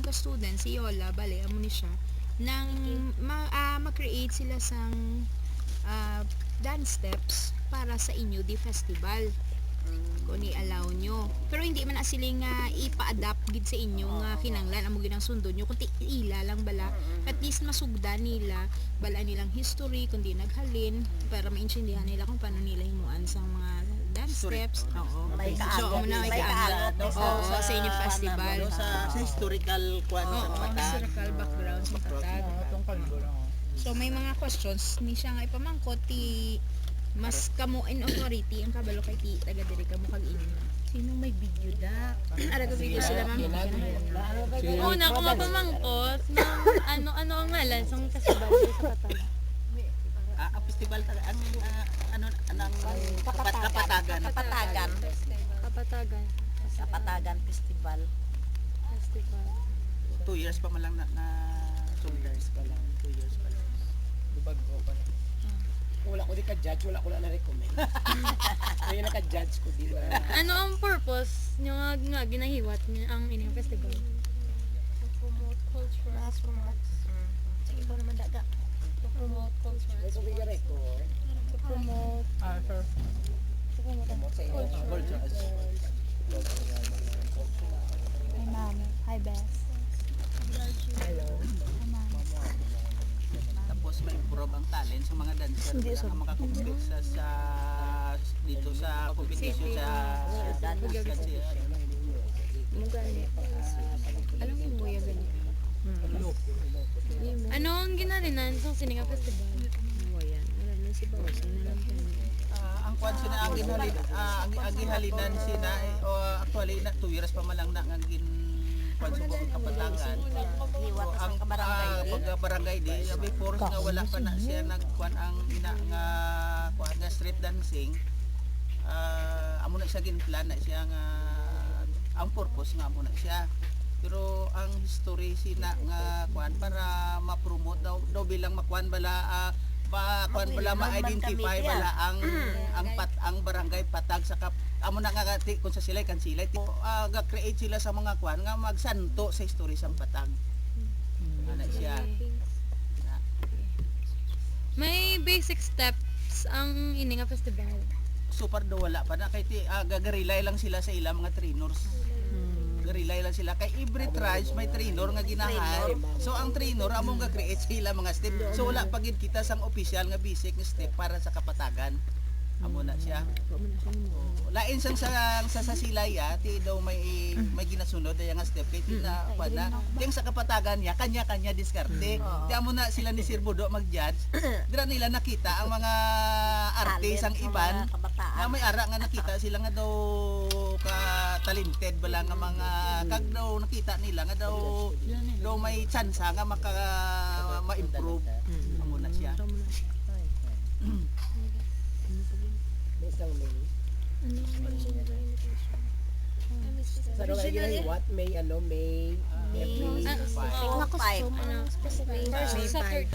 ka student si Yola bale amo ni siya nang mag-create sila sang dance steps para sa inyo di festival kung i-allow nyo. Pero hindi man na sila nga ipa-adapt gid sa inyo nga kinanglan amo ginang sundon nyo kundi ila lang bala at least masugdan nila bala nilang history kundi naghalin para maintindihan nila kung paano nila himuan sa mga dance steps. Oo. May So amo na may kaanak sa inyo festival. Sa historical kwan sa Patag. Historical background sa Patag. So may mga questions ni siya nga ipamangkot ti mas kamo in authority ang kabalo kay ti taga diri kamo kag inyo. Sino may video da? Ara ko video sila ma'am. Una ko mapamangkot ng ano ang ngalan sa festival sa Patag. Ang festival ang anong Kapatagan. Kapatagan Festival. 2 years pa man lang na 2 years pa lang. 2 years pa lang. Dubag ko pa. Wala ko di ka-judge, wala ko na na-recommend. Kaya naka-judge ko, di ba? Ano ang purpose nyo nga ginahiwat niyo ang inyong festival? To promote culture. Sige po naman daga. To promote culture. May kung bigyan ko, To promote sir. Promote sa inyo. Culture. Hi ma'am. Hi Bess. Hello. Hi ma'am. Tapos may improve ang talent sa mga dancer na makakompete sa dito sa competition sa dance. Alam mo mo ya ganyan. Ano ang ginarinan sa Sininga Festival? Mo yan. Wala na si Bawas na lang yan. Ang kwan sina agin halinan sina actually na 2 years pa man lang na ang gin kwan sa buong Kapatagan. Ang pagbarangay di before nga wala pa na siya nagkwan ang ina nga kwan nga street dancing. Amo na siya ginplan na siya nga ang purpose nga amo na siya. Pero ang history sina nga kwan para ma-promote daw bilang makwan bala ma-identify bala ang barangay Patag sa amo na nga kung sa sila kan sila ga-create sila sa mga kwan nga magsanto sa history sa Patag. Ana siya. May basic steps ang Ininga Festival. Super do wala pa na kay gagarilay lang sila sa ilang mga trainers. Garilay lang sila kay every tribes may trainer nga ginahan. So ang trainer among ga-create sila mga step. So wala pa gid kita sang official nga basic nga step para sa Kapatagan. Amo na siya. Lain sang sa silaya ti daw may ginasunod ay nga step kay tina pana. Ting sa Kapatagan niya kanya-kanya diskarte. Ti amo na sila ni Sir Budo mag-judge. Dira nila nakita ang mga artist ang iban nga may ara nga nakita sila nga daw ka talented bala nga mga kag daw nakita nila nga daw may chance nga ma-improve. Amo na siya. Isang May. Pero kaya what? May every First Saturday.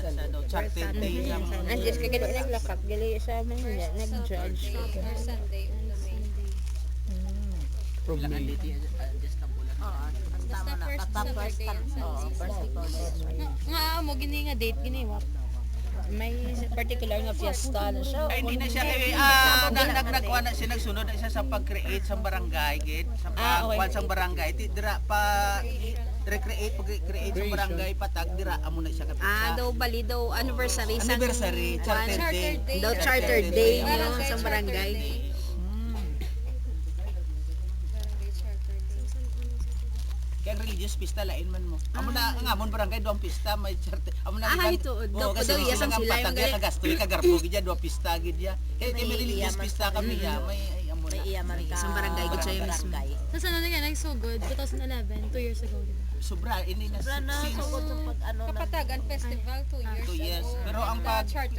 Charted day lang. Andiyan ka gali naglakap gali sa Manila nag-judge. Or Sunday on the main day. Ilang anditi just na bulan. Basta first Saturday. Nga mo gini nga date giniwat. May particular nga fiesta na siya. Ay hindi na siya kay nagkuha na siya nagsunod na siya sa pag-create sa barangay gid sa pagkuha sa barangay dira pa recreate pag-create sa barangay Patag dira amo na siya kapita. Daw bali daw anniversary sa charter day. Daw charter day no sa barangay. Kaya religious pista lain man mo. Amo na nga amon barangay duang pista may charter. Amo na Hito daw daw iya sang sila yung Patag kagasto kagarpo gid duang pista gid ya. Kaya may religious pista kami ya may amo na. isang barangay gud siya mismo. Sa ano nga nagsugod 2011, 2 years ago. Sobra ini na since Kapatagan Festival 2 years 2 years. ago. Pero ang The pag charter